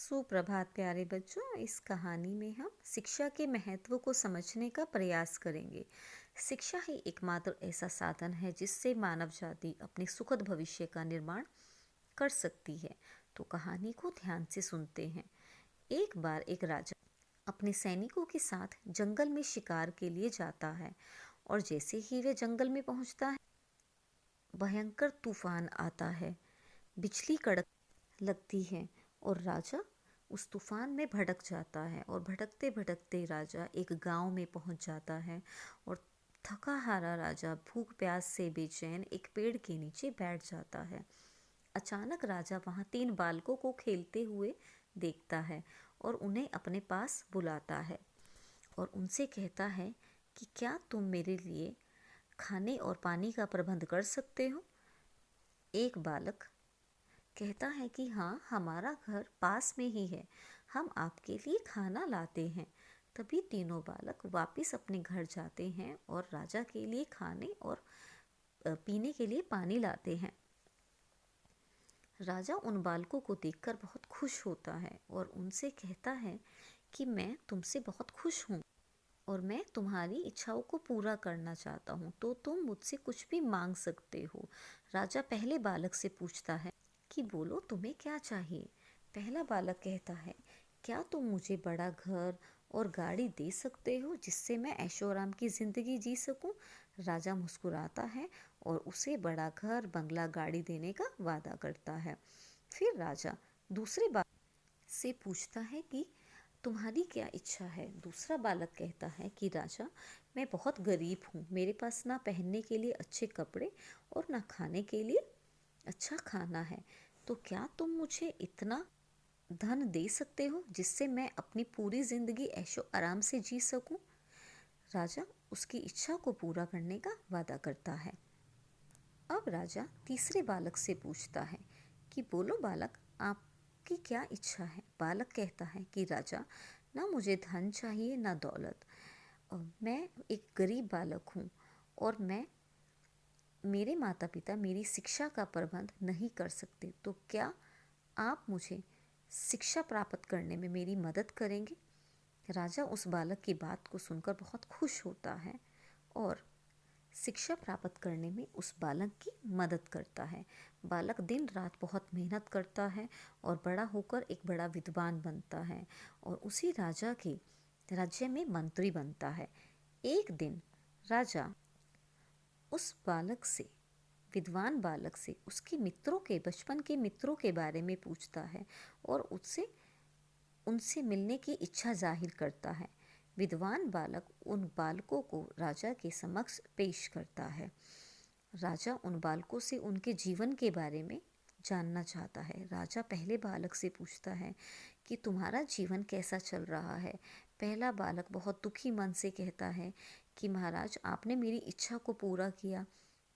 सुप्रभात प्यारे बच्चों। इस कहानी में हम शिक्षा के महत्व को समझने का प्रयास करेंगे। शिक्षा ही एकमात्र ऐसा साधन है जिससे मानव जाति अपने सुखद भविष्य का निर्माण कर सकती है। तो कहानी को ध्यान से सुनते हैं। एक बार एक राजा अपने सैनिकों के साथ जंगल में शिकार के लिए जाता है और जैसे ही वे जंगल में पहुंचता है, भयंकर तूफान आता है। बिजली कड़क लगती है और राजा उस तूफान में भटक जाता है और भटकते भटकते राजा एक गांव में पहुंच जाता है और थका हारा राजा भूख प्यास से बेचैन एक पेड़ के नीचे बैठ जाता है। अचानक राजा वहां 3 बालकों को खेलते हुए देखता है और उन्हें अपने पास बुलाता है और उनसे कहता है कि क्या तुम मेरे लिए खाने और पानी का प्रबंध कर सकते हो। एक बालक कहता है कि हाँ, हमारा घर पास में ही है, हम आपके लिए खाना लाते हैं। तभी तीनों बालक वापस अपने घर जाते हैं और राजा के लिए खाने और पीने के लिए पानी लाते हैं। राजा उन बालकों को देखकर बहुत खुश होता है और उनसे कहता है कि मैं तुमसे बहुत खुश हूँ और मैं तुम्हारी इच्छाओं को पूरा करना चाहता हूँ, तो तुम मुझसे कुछ भी मांग सकते हो। राजा पहले बालक से पूछता है कि बोलो तुम्हें क्या चाहिए। पहला बालक कहता है, क्या तुम मुझे बड़ा घर और गाड़ी दे सकते हो जिससे मैं ऐशो आराम की ज़िंदगी जी सकूं। राजा मुस्कुराता है और उसे बड़ा घर, बंगला, गाड़ी देने का वादा करता है। फिर राजा दूसरे बालक से पूछता है कि तुम्हारी क्या इच्छा है। दूसरा बालक कहता है कि राजा, मैं बहुत गरीब हूँ, मेरे पास ना पहनने के लिए अच्छे कपड़े और ना खाने के लिए अच्छा खाना है, तो क्या तुम मुझे इतना धन दे सकते हो जिससे मैं अपनी पूरी जिंदगी ऐशो आराम से जी सकूं। राजा उसकी इच्छा को पूरा करने का वादा करता है। अब राजा तीसरे बालक से पूछता है कि बोलो बालक, आपकी क्या इच्छा है। बालक कहता है कि राजा, ना मुझे धन चाहिए ना दौलत, और मैं एक गरीब बालक हूँ और मेरे माता पिता मेरी शिक्षा का प्रबंध नहीं कर सकते, तो क्या आप मुझे शिक्षा प्राप्त करने में मेरी मदद करेंगे। राजा उस बालक की बात को सुनकर बहुत खुश होता है और शिक्षा प्राप्त करने में उस बालक की मदद करता है। बालक दिन रात बहुत मेहनत करता है और बड़ा होकर एक बड़ा विद्वान बनता है और उसी राजा के राज्य में मंत्री बनता है। एक दिन राजा उस बालक से, विद्वान बालक से, उसके मित्रों के, बचपन के मित्रों के बारे में पूछता है और उनसे मिलने की इच्छा जाहिर करता है। विद्वान बालक उन बालकों को राजा के समक्ष पेश करता है। राजा उन बालकों से उनके जीवन के बारे में जानना चाहता है। राजा पहले बालक से पूछता है कि तुम्हारा जीवन कैसा चल रहा है। पहला बालक बहुत दुखी मन से कहता है कि महाराज, आपने मेरी इच्छा को पूरा किया,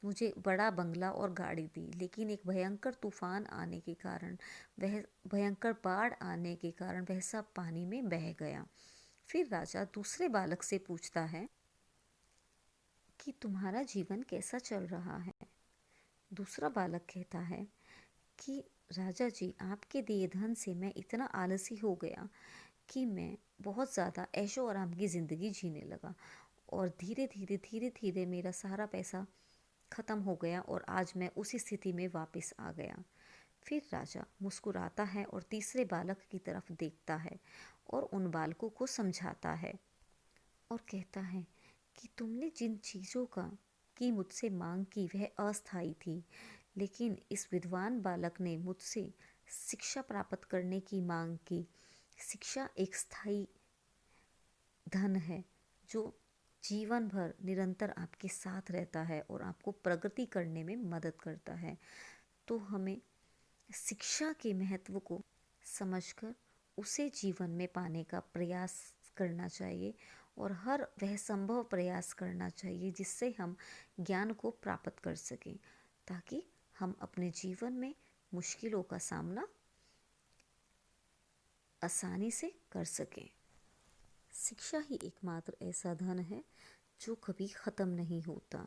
मुझे बड़ा बंगला और गाड़ी दी, लेकिन एक भयंकर तूफान आने के कारण, वह भयंकर बाढ़ आने के कारण वह सब पानी में बह गया। फिर राजा दूसरे बालक से पूछता है कि तुम्हारा जीवन कैसा चल रहा है। दूसरा बालक कहता है कि राजा जी, आपके दिए धन से मैं इतना आलसी हो गया कि मैं बहुत ज़्यादा ऐशो आराम की ज़िंदगी जीने लगा और धीरे धीरे मेरा सारा पैसा ख़त्म हो गया और आज मैं उसी स्थिति में वापस आ गया। फिर राजा मुस्कुराता है और तीसरे बालक की तरफ देखता है और उन बालकों को समझाता है और कहता है कि तुमने जिन चीज़ों की मुझसे मांग की वह अस्थायी थी, लेकिन इस विद्वान बालक ने मुझसे शिक्षा प्राप्त करने की मांग की। शिक्षा एक स्थायी धन है जो जीवन भर निरंतर आपके साथ रहता है और आपको प्रगति करने में मदद करता है। तो हमें शिक्षा के महत्व को समझकर उसे जीवन में पाने का प्रयास करना चाहिए और हर वह संभव प्रयास करना चाहिए जिससे हम ज्ञान को प्राप्त कर सकें, ताकि हम अपने जीवन में मुश्किलों का सामना आसानी से कर सकें। शिक्षा ही एकमात्र ऐसा धन है जो कभी ख़त्म नहीं होता।